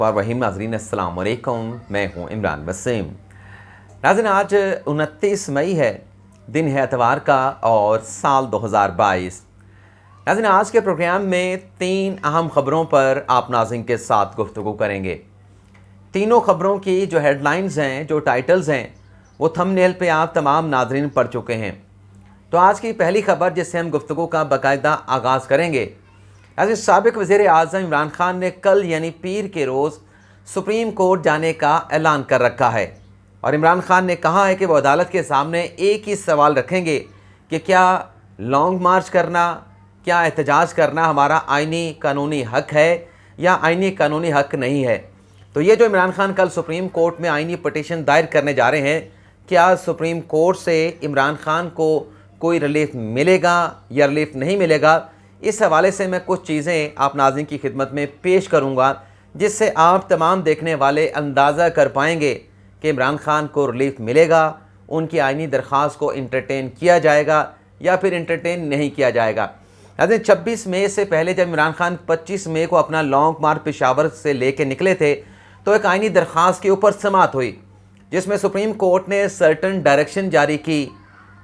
पारवहीम नाजरीन अस्सलाम वालेकुम, मैं हूँ इमरान वसीम। नाज़रीन, आज 29 मई है, दिन है एतवार का और साल 2022। नाज़रीन, आज के प्रोग्राम में 3 अहम ख़बरों पर आप नाज़रीन के साथ गुफ्तगू करेंगे। तीनों ख़बरों की जो हेडलाइंस हैं, जो टाइटल्स हैं, वो थंबनेल पे आप तमाम नाज़रीन पढ़ चुके हैं। तो आज की पहली ख़बर जिससे हम गुफ्तगू का बाकायदा आगाज़ करेंगे, आज साबिक़ वज़ीर आज़म इमरान खान ने कल यानी पीर के रोज़ सुप्रीम कोर्ट जाने का ऐलान कर रखा है और इमरान खान ने कहा है कि वो अदालत के सामने एक ही सवाल रखेंगे कि क्या लॉन्ग मार्च करना, क्या एहतजाज करना हमारा आइनी कानूनी हक़ है या आइनी कानूनी हक़ नहीं है। तो ये जो इमरान खान कल सुप्रीम कोर्ट में आइनी पटिशन दायर करने जा रहे हैं, क्या सुप्रीम कोर्ट से इमरान खान को कोई रिलीफ मिलेगा या रिलीफ नहीं मिलेगा, इस हवाले से मैं कुछ चीज़ें आप नाज़रीन की खिदमत में पेश करूँगा जिससे आप तमाम देखने वाले अंदाज़ा कर पाएंगे कि इमरान खान को रिलीफ मिलेगा, उनकी आइनी दरख्वास्त को इंटरटेन किया जाएगा या फिर इंटरटेन नहीं किया जाएगा। नाज़रीन, 26 मई से पहले जब इमरान खान 25 मई को अपना लॉन्ग मार्च पेशावर से लेके निकले थे तो एक आइनी दरख्वास्त के ऊपर समाअत हुई जिसमें सुप्रीम कोर्ट ने सर्टन डायरेक्शन जारी की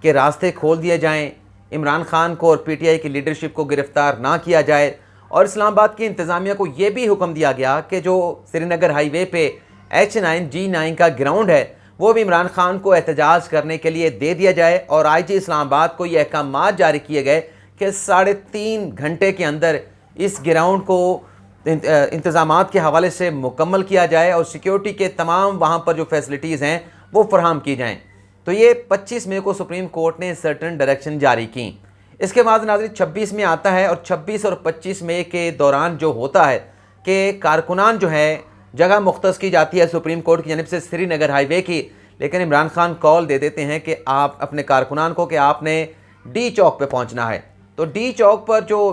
कि रास्ते खोल दिए जाएँ, इमरान खान को और पीटीआई की लीडरशिप को गिरफ़्तार ना किया जाए और इस्लामाबाद की इंतज़ामिया को ये भी हुक्म दिया गया कि जो श्रीनगर हाईवे पे H9G9 का ग्राउंड है वो भी इमरान खान को एहतजाज करने के लिए दे दिया जाए। और IG इस्लामाबाद को ये अहकामात जारी किए गए कि 3.5 घंटे के अंदर इस ग्राउंड को इंतज़ामात के हवाले से मुकम्मल किया जाए और सिक्योरिटी के तमाम वहाँ पर जो फैसिलिटीज़ हैं वो फराहम की जाएँ। तो ये 25 मई को सुप्रीम कोर्ट ने सर्टन डायरेक्शन जारी की। इसके बाद नाज़रीन 26 में आता है और 26 और 25 मई के दौरान जो होता है कि कारकुनान जो है जगह मुख्तस की जाती है सुप्रीम कोर्ट की जानिब से श्रीनगर हाईवे की, लेकिन इमरान खान कॉल दे देते हैं कि आप अपने कारकुनान को कि आपने डी चौक पे पहुंचना है। तो डी चौक पर जो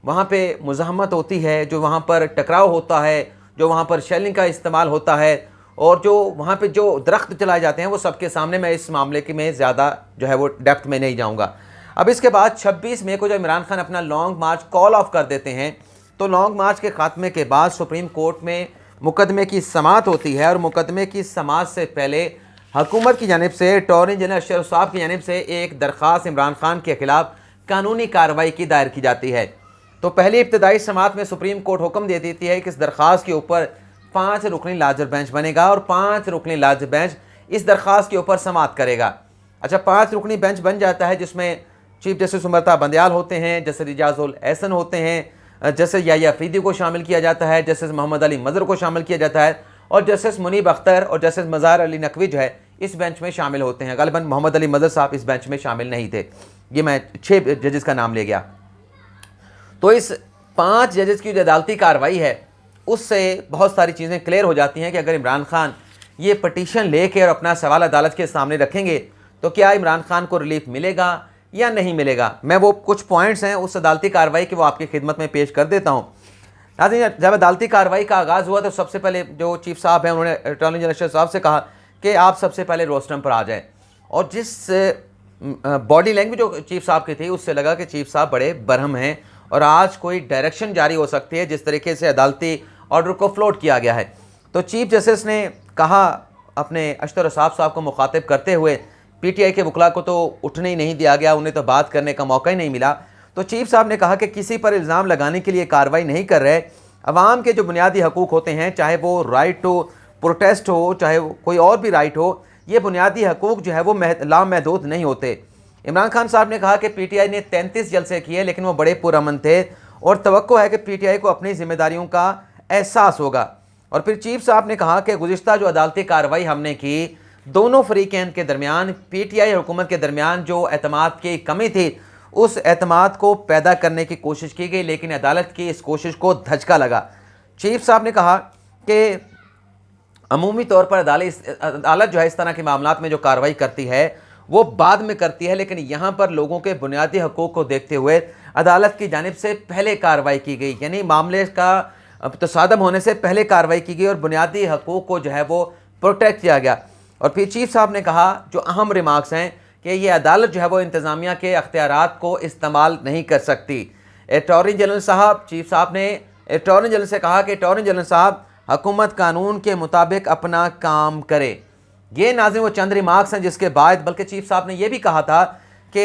वहाँ पे मुज़ाहमत होती है, जो वहाँ पर टकराव होता है, जो वहाँ पर शेलिंग का इस्तेमाल होता है और जो वहाँ पे जो दरख्त चलाए जाते हैं वो सबके सामने, मैं इस मामले की में ज़्यादा जो है वो डेप्थ में नहीं जाऊँगा। अब इसके बाद 26 मई को जब इमरान खान अपना लॉन्ग मार्च कॉल ऑफ कर देते हैं तो लॉन्ग मार्च के ख़ात्मे के बाद सुप्रीम कोर्ट में मुकदमे की समाअत होती है और मुकदमे की समाअत से पहले हुकूमत की जानिब से अटॉर्नी जनरल अशरफ साहब की जानिब से एक दरख्वास्त इमरान खान के ख़िलाफ़ कानूनी कार्रवाई की दायर की जाती है। तो पहली इब्तदाई समाअत में सुप्रीम कोर्ट हुक्म दे देती है कि इस दरख्वास्त के ऊपर 5 रुकनी लार्जर बेंच बनेगा और 5 रुकनी लार्जर बेंच इस दरख्वास्त के ऊपर समाअत करेगा। अच्छा, 5 रुकनी बेंच बन जाता है जिसमें चीफ जस्टिस उमरता बंदयाल होते हैं, जस्टिस रियाजुल एहसन होते हैं, जस्टिस याह्या अफरीदी को शामिल किया जाता है, जस्टिस मोहम्मद अली मज़हर को शामिल किया जाता है और जस्टिस मुनीब अख्तर और जस्टिस मज़ार अली नकवी जो है इस बेंच में शामिल होते हैं। ग़ालिबन मोहम्मद अली मज़हर साहब इस बेंच में शामिल नहीं थे, ये मैं 6 जजेस का नाम ले गया। तो इस 5 जजेस की जो अदालती कार्रवाई है उससे बहुत सारी चीज़ें क्लियर हो जाती हैं कि अगर इमरान खान ये पटिशन लेके और अपना सवाल अदालत के सामने रखेंगे तो क्या इमरान खान को रिलीफ मिलेगा या नहीं मिलेगा। मैं वो कुछ पॉइंट्स हैं उस अदालती कार्रवाई के वो आपकी खिदमत में पेश कर देता हूँ। नाज़रीन, जब अदालती कार्रवाई का आगाज़ हुआ तो सबसे पहले जो चीफ साहब हैं उन्होंने अटॉर्नी जनरल अशरफ साहब से कहा कि आप सबसे पहले रोस्टम पर आ जाएँ और जिस बॉडी लैंग्वेज जो चीफ साहब की थी उससे लगा कि चीफ साहब बड़े बरहम हैं और आज कोई डायरेक्शन जारी हो सकती है जिस तरीके से अदालती ऑर्डर को फ्लोट किया गया है। तो चीफ जस्टिस ने कहा अपने अशतर साहब को मुखातिब करते हुए, पीटीआई के वकला को तो उठने ही नहीं दिया गया, उन्हें तो बात करने का मौका ही नहीं मिला। तो चीफ साहब ने कहा कि किसी पर इल्ज़ाम लगाने के लिए कार्रवाई नहीं कर रहे, अवाम के जो बुनियादी हकूक़ होते हैं, चाहे वो राइट टू प्रोटेस्ट हो, चाहे कोई और भी राइट हो, ये बुनियादी हकूक़ जो है वो लामहदूद नहीं होते। इमरान खान साहब ने कहा कि पीटीआई ने 33 जलसे किए लेकिन वो बड़े पुरअमन थे और तवक्को है कि पीटीआई को अपनी जिम्मेदारियों का एहसास होगा। और फिर चीफ साहब ने कहा कि गुज़िश्ता जो अदालती कार्रवाई हमने की, दोनों फरीकैन के दरमियान, पीटीआई हुकूमत के दरमियान जो एतमाद की कमी थी उस एतमाद को पैदा करने की कोशिश की गई, लेकिन अदालत की इस कोशिश को धचका लगा। चीफ साहब ने कहा कि अमूमी तौर पर अदालत जो है इस तरह के मामलात में जो कार्रवाई करती है वो बाद में करती है, लेकिन यहाँ पर लोगों के बुनियादी हकूक़ को देखते हुए अदालत की जानिब से पहले कार्रवाई की गई, यानी मामले का तसादम होने से पहले कार्रवाई की गई और बुनियादी हकूक़ को जो है वो प्रोटेक्ट किया गया। और फिर चीफ साहब ने कहा जो अहम रिमार्क्स हैं कि ये अदालत जो है वो इंतज़ामिया के अख्तियारात को इस्तेमाल नहीं कर सकती। अटॉर्नी जनरल साहब, चीफ साहब ने अटॉर्नी जनरल से कहा कि अटॉर्नी जनरल साहब हुकूमत कानून के मुताबिक अपना काम करे। ये नाज़रीन वो चंद रिमार्क्स हैं जिसके बाद बल्कि चीफ साहब ने यह भी कहा था कि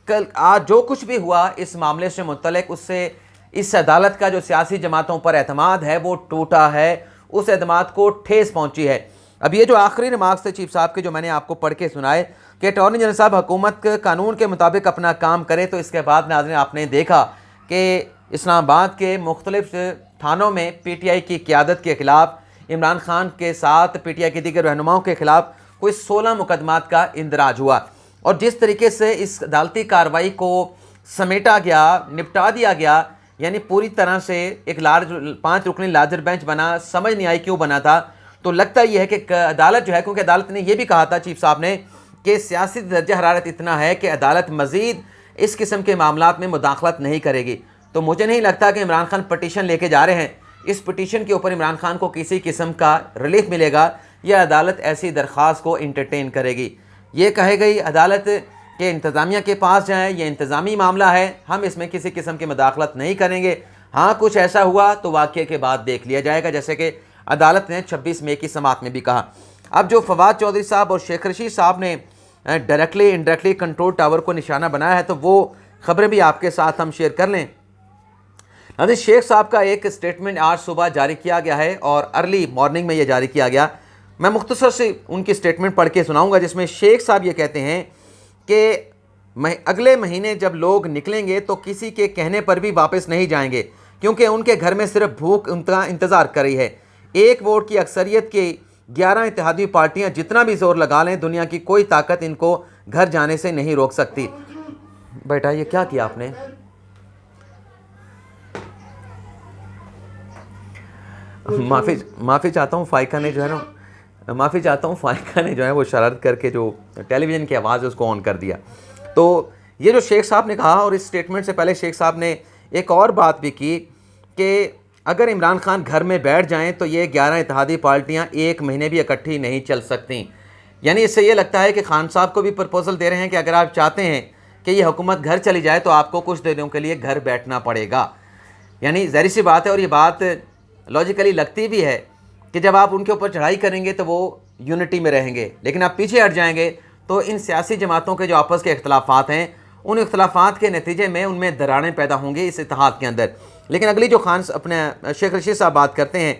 कल आज जो कुछ भी हुआ इस मामले से मुतल्लिक उससे इस अदालत का जो सियासी जमातों पर एतमाद है वो टूटा है, उस एतमाद को ठेस पहुंची है। अब ये जो आखिरी रिमार्क्स थे चीफ साहब के जो मैंने आपको पढ़ के सुनाए कि अटॉर्नी जनरल साहब हुकूमत कानून के मुताबिक अपना काम करे, तो इसके बाद नाज़रीन आपने देखा कि इस्लामाबाद के मुख्तलिफ थानों में PTI की क़यादत के ख़िलाफ़, इमरान खान के साथ PTI के दीगर रहनुमाओं के ख़िलाफ़ कोई 16 मुकदमात का इंदराज हुआ। और जिस तरीके से इस अदालती कार्रवाई को समेटा गया, निपटा दिया गया, यानी पूरी तरह से एक 5 रुकनी लार्जर बेंच बना, समझ नहीं आई क्यों बना था। तो लगता यह है कि अदालत जो है, क्योंकि अदालत ने यह भी कहा था चीफ साहब ने कि सियासी दर्जा हरारत इतना है कि अदालत मज़ीद इस किस्म के मामलात में मुदाखलत नहीं करेगी। तो मुझे नहीं लगता कि इमरान खान पटिशन लेके जा रहे हैं, इस पटिशन के ऊपर इमरान खान को किसी किस्म का रिलीफ मिलेगा या अदालत ऐसी दरख्वास्त को इंटरटेन करेगी। ये कहे गई अदालत के इंतज़ामिया के पास जाएँ, ये इंतज़ामी मामला है, हम इसमें किसी किस्म की मुदाखलत नहीं करेंगे। हाँ, कुछ ऐसा हुआ तो वाक़ये के बाद देख लिया जाएगा, जैसे कि अदालत ने 26 मई की समाअत में भी कहा। अब जो फवाद चौधरी साहब और शेख रशीद साहब ने डायरेक्टली इनडायरेक्टली कंट्रोल टावर को निशाना बनाया है, तो वो ख़बरें भी आपके साथ हम शेयर कर लें। अभी शेख साहब का एक स्टेटमेंट आज सुबह जारी किया गया है और अर्ली मॉर्निंग में ये जारी किया गया। मैं मुख्तसर से उनकी स्टेटमेंट पढ़ के सुनाऊंगा, जिसमें शेख साहब ये कहते हैं कि अगले महीने जब लोग निकलेंगे तो किसी के कहने पर भी वापस नहीं जाएंगे, क्योंकि उनके घर में सिर्फ भूख उनका इंतज़ार कर रही है। एक वोट की अक्सरियत की 11 इत्तेहादी पार्टियां जितना भी जोर लगा लें, दुनिया की कोई ताकत इनको घर जाने से नहीं रोक सकती। बेटा ये क्या किया आपने? माफ़ी चाहता हूँ, फ़ाइका ने जो है ना, माफ़ी चाहता हूँ, फ़ाइका ने जो है वो शरारत करके जो टेलीविज़न की आवाज़ है उसको ऑन कर दिया। तो ये जो शेख साहब ने कहा, और इस स्टेटमेंट से पहले शेख साहब ने एक और बात भी की कि अगर इमरान खान घर में बैठ जाएं तो ये 11 इत्तेहादी पार्टियां एक महीने भी इकट्ठी नहीं चल सकती। यानी इससे ये लगता है कि खान साहब को भी प्रपोजल दे रहे हैं कि अगर आप चाहते हैं कि ये हुकूमत घर चली जाए तो आपको कुछ दिनों के लिए घर बैठना पड़ेगा। यानी ज़ाहिर सी बात है, और ये बात लॉजिकली लगती भी है कि जब आप उनके ऊपर चढ़ाई करेंगे तो वो यूनिटी में रहेंगे, लेकिन आप पीछे हट जाएंगे तो इन सियासी जमातों के जो आपस के इख्तलाफात हैं, उन इख्तलाफात के नतीजे में उनमें दरारें पैदा होंगी इस इत्तेहाद के अंदर। लेकिन अगली जो खान अपने शेख रशीद साहब बात करते हैं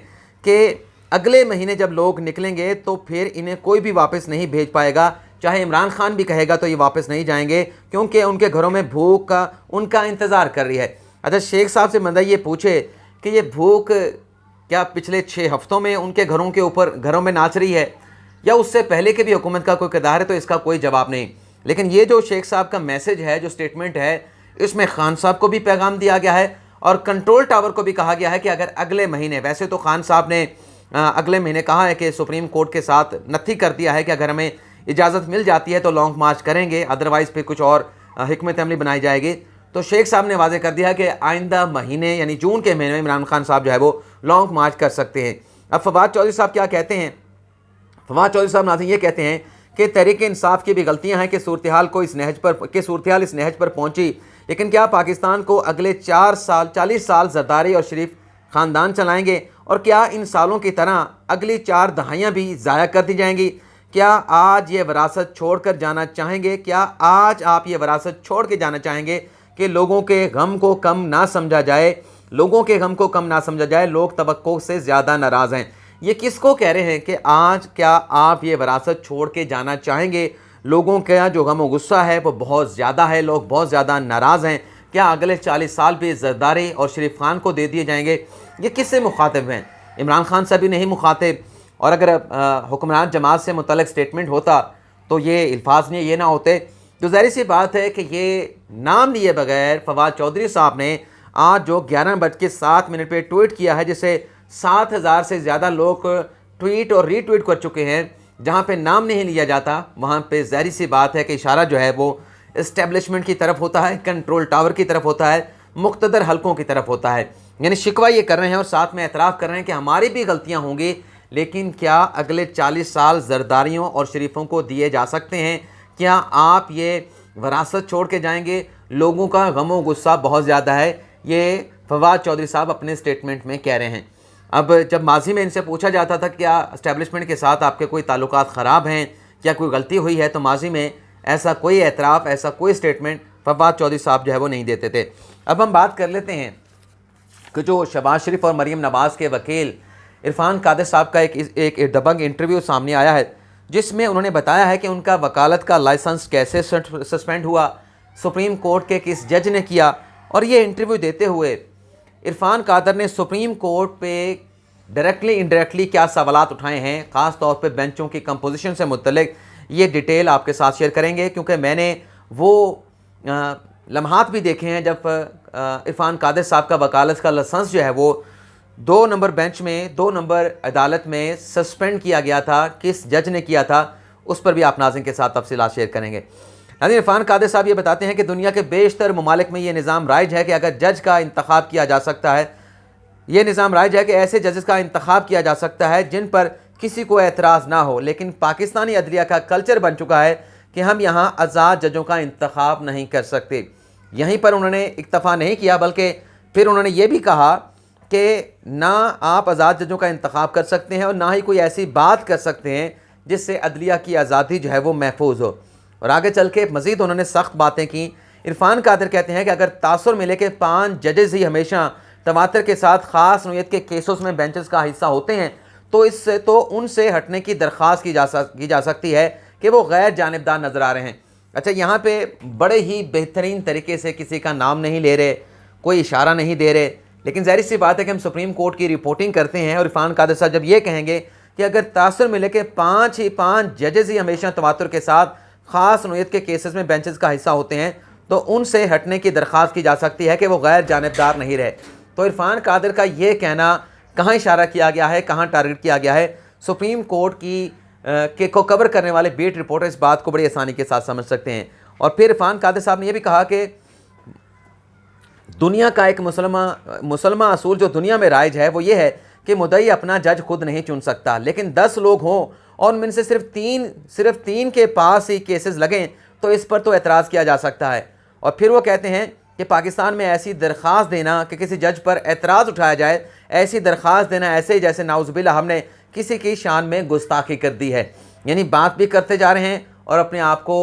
कि अगले महीने जब लोग निकलेंगे तो फिर इन्हें कोई भी वापस नहीं भेज पाएगा, चाहे इमरान खान भी कहेगा तो ये वापस नहीं जाएंगे, क्योंकि उनके घरों में भूख का उनका इंतज़ार कर रही है। अच्छा, शेख साहब से बंदा ये पूछे कि ये भूख क्या पिछले 6 हफ्तों में उनके घरों में नाच रही है या उससे पहले के भी हुकूमत का कोई किरदार है, तो इसका कोई जवाब नहीं। लेकिन ये जो शेख साहब का मैसेज है, जो स्टेटमेंट है, इसमें खान साहब को भी पैगाम दिया गया है और कंट्रोल टावर को भी कहा गया है कि अगर अगले महीने, वैसे तो खान साहब ने अगले महीने कहा है कि सुप्रीम कोर्ट के साथ नत्थी कर दिया है कि अगर हमें इजाज़त मिल जाती है तो लॉन्ग मार्च करेंगे, अदरवाइज़ फिर कुछ और हिकमत अमली बनाई जाएगी। तो शेख साहब ने वाज़े कर दिया कि आइंदा महीने यानी जून के महीने में इमरान खान साहब जो है वो लॉन्ग मार्च कर सकते हैं। अब फवाद चौधरी साहब क्या कहते हैं? फवाद चौधरी साहब नाज़रीन ये कहते हैं कि तहरीक इंसाफ की भी गलतियां हैं कि सूरत-ए-हाल इस नहज पर पहुंची, लेकिन क्या पाकिस्तान को अगले 40 साल जरदारी और शरीफ ख़ानदान चलाएंगे, और क्या इन सालों की तरह अगली 4 दहाइयाँ भी ज़ाया कर दी जाएंगी? क्या आज ये विरासत छोड़ कर जाना चाहेंगे? क्या आज आप ये विरासत छोड़ के जाना चाहेंगे कि लोगों के गम को कम ना समझा जाए, लोग तवक्को से ज़्यादा नाराज़ हैं? ये किसको कह रहे हैं कि आज क्या आप ये विरासत छोड़ के जाना चाहेंगे? लोगों का जो गम व गुस्सा है वो बहुत ज़्यादा है, लोग बहुत ज़्यादा नाराज़ हैं। क्या अगले 40 साल भी जरदारी और शरीफ खान को दे दिए जाएंगे? ये किससे मुखातिब हैं? इमरान खान से भी नहीं मुखातिब। और अगर हुक्मरान जमात से मुतल्लिक़ स्टेटमेंट होता तो ये अल्फाज ये ना होते। तो ज़ाहिर सी बात है कि ये नाम लिए बगैर फवाद चौधरी साहब ने आज जो 11:07 पे ट्वीट किया है, जिसे 7,000 से ज़्यादा लोग ट्वीट और रीट्वीट कर चुके हैं, जहाँ पे नाम नहीं लिया जाता, वहाँ पे ज़ाहिर सी बात है कि इशारा जो है वो इस्टेब्लिशमेंट की तरफ होता है, कंट्रोल टावर की तरफ होता है, मुक़्तदर हलकों की तरफ होता है। यानी शिकवा ये कर रहे हैं और साथ में एतराफ़ कर रहे हैं कि हमारी भी गलतियाँ होंगी, लेकिन क्या अगले 40 साल जरदारियों और शरीफों को दिए जा सकते हैं? क्या आप ये विरासत छोड़ के जाएंगे? लोगों का गम व गुस्सा बहुत ज़्यादा है, ये फवाद चौधरी साहब अपने स्टेटमेंट में कह रहे हैं। अब जब माजी में इनसे पूछा जाता था क्या इस्टेब्लिशमेंट के साथ आपके कोई ताल्लुकात ख़राब हैं, क्या कोई गलती हुई है, तो माजी में ऐसा कोई एतराफ़, ऐसा कोई स्टेटमेंट फवाद चौधरी साहब जो है वो नहीं देते थे। अब हम बात कर लेते हैं कि जो शहबाज शरीफ और मरीम नवाज़ के वकील इरफान कादिर साहब का एक दबंग इंटरव्यू सामने आया है, जिसमें उन्होंने बताया है कि उनका वकालत का लाइसेंस कैसे सस्पेंड हुआ, सुप्रीम कोर्ट के किस जज ने किया। और ये इंटरव्यू देते हुए इरफान कादिर ने सुप्रीम कोर्ट पे डायरेक्टली इनडायरेक्टली क्या सवालात उठाए हैं, ख़ास तौर पे बेंचों की कंपोजिशन से मुतल्लिक ये डिटेल आपके साथ शेयर करेंगे, क्योंकि मैंने वो लम्हात भी देखे हैं जब इरफान कादिर साहब का वकालत का लाइसेंस जो है वो 2 नंबर बेंच में, 2 नंबर अदालत में सस्पेंड किया गया था। किस जज ने किया था उस पर भी आप नाज़रीन के साथ तफसीलात शेयर करेंगे। नाज़रीन, इरफान कादिर साहब ये बताते हैं कि दुनिया के बेशतर ममालिक में ये निज़ाम राइज है कि अगर जज का इंतखाब किया जा सकता है, ये निज़ाम राइज है कि ऐसे जजेस का इंतखाब किया जा सकता है जिन पर किसी को एतराज़ ना हो। लेकिन पाकिस्तानी अदलिया का कल्चर बन चुका है कि हम यहाँ आज़ाद जजों का इंतखाब नहीं कर सकते। यहीं पर उन्होंने इक्तफ़ा नहीं किया, बल्कि फिर उन्होंने ये भी कहा कि ना आप आज़ाद जजों का इंतखाब कर सकते हैं और ना ही कोई ऐसी बात कर सकते हैं जिससे अदलिया की आज़ादी जो है वो महफूज हो। और आगे चल के मज़ीद उन्होंने सख्त बातें की। इरफान कादिर कहते हैं कि अगर तासुर मिले कि 5 जजेस ही हमेशा तवातर के साथ ख़ास नौयत के केसों में बेंचेस का हिस्सा होते हैं तो उनसे हटने की दरख्वास्त की जा सकती है कि वो गैर जानिबदार नज़र आ रहे हैं। अच्छा, यहाँ पे बड़े ही बेहतरीन तरीके से किसी का नाम नहीं ले रहे, कोई इशारा नहीं दे रहे, लेकिन ज़ाहिर सी बात है कि हम सुप्रीम कोर्ट की रिपोर्टिंग करते हैं और इरफान कादिर साहब जब ये कहेंगे कि अगर तासुर मिले कि 5 जजेस ही हमेशा तवातुर के साथ ख़ास नौयत के केसेस में बेंचेस का हिस्सा होते हैं तो उनसे हटने की दरख्वास्त की जा सकती है कि वो गैर जानिबदार नहीं रहे। तो इरफान कादिर का ये कहना कहाँ इशारा किया गया है, कहाँ टारगेट किया गया है, सुप्रीम कोर्ट की को कवर करने वाले बीट रिपोर्टर इस बात को बड़ी आसानी के साथ समझ सकते हैं। और फिर इरफान कादिर साहब ने यह भी कहा कि दुनिया का एक मुसलमान असूल जो दुनिया में राइज है वो ये है कि मुद्दई अपना जज खुद नहीं चुन सकता, लेकिन 10 लोग हों और उनमें से सिर्फ तीन के पास ही केसेस लगें तो इस पर तो एतराज़ किया जा सकता है। और फिर वो कहते हैं कि पाकिस्तान में ऐसी दरख्वास्त देना कि किसी जज पर एतराज़ उठाया जाए, ऐसी दरख्वास्त देना ऐसे जैसे नाउज़ुबिल्लाह हमने किसी की शान में गुस्ताखी कर दी है। यानी बात भी करते जा रहे हैं और अपने आप को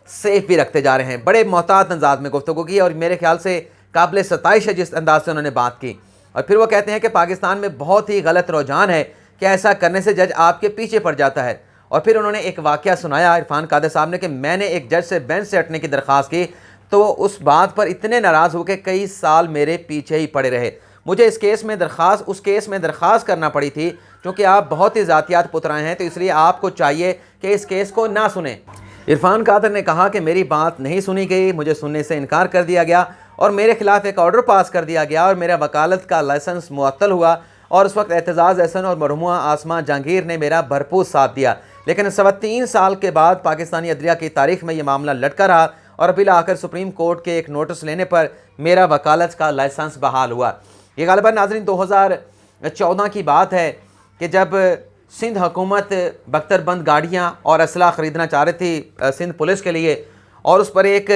सेफ भी रखते जा रहे हैं। बड़े मोहतात अंदाज में गुफ्तगू की और मेरे ख्याल से काबिल सताइश है जिस अंदाज से उन्होंने बात की। और फिर वो कहते हैं कि पाकिस्तान में बहुत ही गलत रुझान है कि ऐसा करने से जज आपके पीछे पड़ जाता है। और फिर उन्होंने एक वाक़या सुनाया इरफान कादिर साहब ने कि मैंने एक जज से बेंच से हटने की दरख्वास्त की तो उस बात पर इतने नाराज़ हो के कई साल मेरे पीछे ही पड़े रहे। मुझे उस केस में दरख्वास्त करना पड़ी थी क्योंकि आप बहुत ही ज़ातियात पुतराए हैं, तो इसलिए आपको चाहिए कि इस केस को ना सुने। इरफान कादिर ने कहा कि मेरी बात नहीं सुनी गई, मुझे सुनने से इनकार कर दिया गया और मेरे खिलाफ एक ऑर्डर पास कर दिया गया और मेरा वकालत का लाइसेंस मुअत्तल हुआ। और उस वक्त एतजाज़ एहसन और मरहुमा आसमा जहांगीर ने मेरा भरपूर साथ दिया। लेकिन 3.25 साल के बाद पाकिस्तानी अदलिया की तारीख में यह मामला लटका रहा और अभी आकर सुप्रीम कोर्ट के एक नोटिस लेने पर मेरा वकालत का लाइसेंस बहाल हुआ। ये ग़ालिबन नाज़रीन 2014 की बात है कि जब सिंध हुकूमत बख्तरबंद गाड़ियाँ और असला ख़रीदना चाह रही थी सिंध पुलिस के लिए, और उस पर एक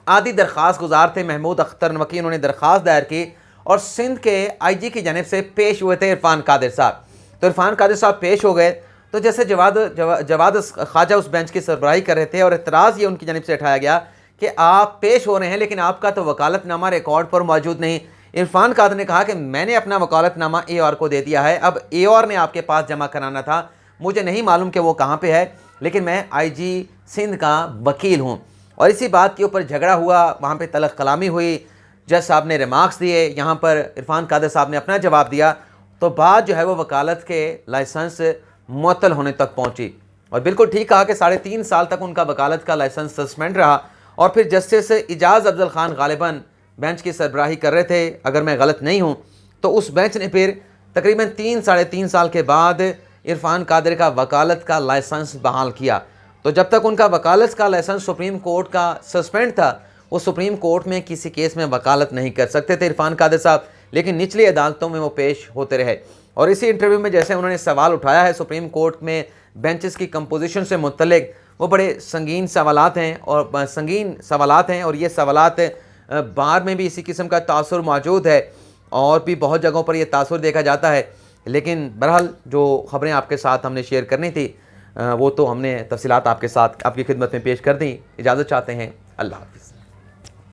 आदि दरख्वास्त गुजार थे महमूद अख्तर नकवी, उन्होंने दरख्वास्त दायर की और सिंध के IG की जानिब से पेश हुए थे इरफान कादिर साहब। तो इरफान कादिर साहब पेश हो गए तो जैसे जवाद ख्वाजा उस बेंच की सरबराही कर रहे थे और एतराज़ ये उनकी जानिब से उठाया गया कि आप पेश हो रहे हैं लेकिन आपका तो वकालतनामा रिकॉर्ड पर मौजूद नहीं। इरफान कादिर ने कहा कि मैंने अपना वकालतनामा AOR को दे दिया है, अब AOR ने आपके पास जमा कराना था, मुझे नहीं मालूम कि वो कहाँ पे है, लेकिन मैं IG सिंध का वकील हूँ। और इसी बात के ऊपर झगड़ा हुआ, वहाँ पे तलख कलामी हुई, जज साहब ने रिमार्क्स दिए, यहाँ पर इरफान कादिर साहब ने अपना जवाब दिया, तो बात जो है वो वकालत के लाइसेंस मुअत्तल होने तक पहुँची। और बिल्कुल ठीक कहा कि 3.5 साल तक उनका वकालत का लाइसेंस सस्पेंड रहा। और फिर जस्टिस इजाज़ अफजल ख़ान ग़ालिबन बेंच की सरबराही कर रहे थे, अगर मैं गलत नहीं हूँ, तो उस बेंच ने फिर तकरीबन 3-3.5 साल के बाद इरफान कादिर का वकालत का लाइसेंस बहाल किया। तो जब तक उनका वकालत का लाइसेंस सुप्रीम कोर्ट का सस्पेंड था, वो सुप्रीम कोर्ट में किसी केस में वकालत नहीं कर सकते थे इरफान कादिर साहब, लेकिन निचली अदालतों में वो पेश होते रहे। और इसी इंटरव्यू में जैसे उन्होंने सवाल उठाया है सुप्रीम कोर्ट में बेंचेस की कंपोजिशन से मुतल्लिक, वो बड़े संगीन सवालात हैं और ये सवालात बार में भी इसी किस्म का तासुर मौजूद है और भी बहुत जगहों पर यह तासुर देखा जाता है लेकिन बहरहाल जो ख़बरें आपके साथ हमने शेयर करनी थी वो तो हमने तफसीलात आपके साथ आपकी खिदमत में पेश कर दी। इजाज़त चाहते हैं, अल्लाह हाफ़िज़।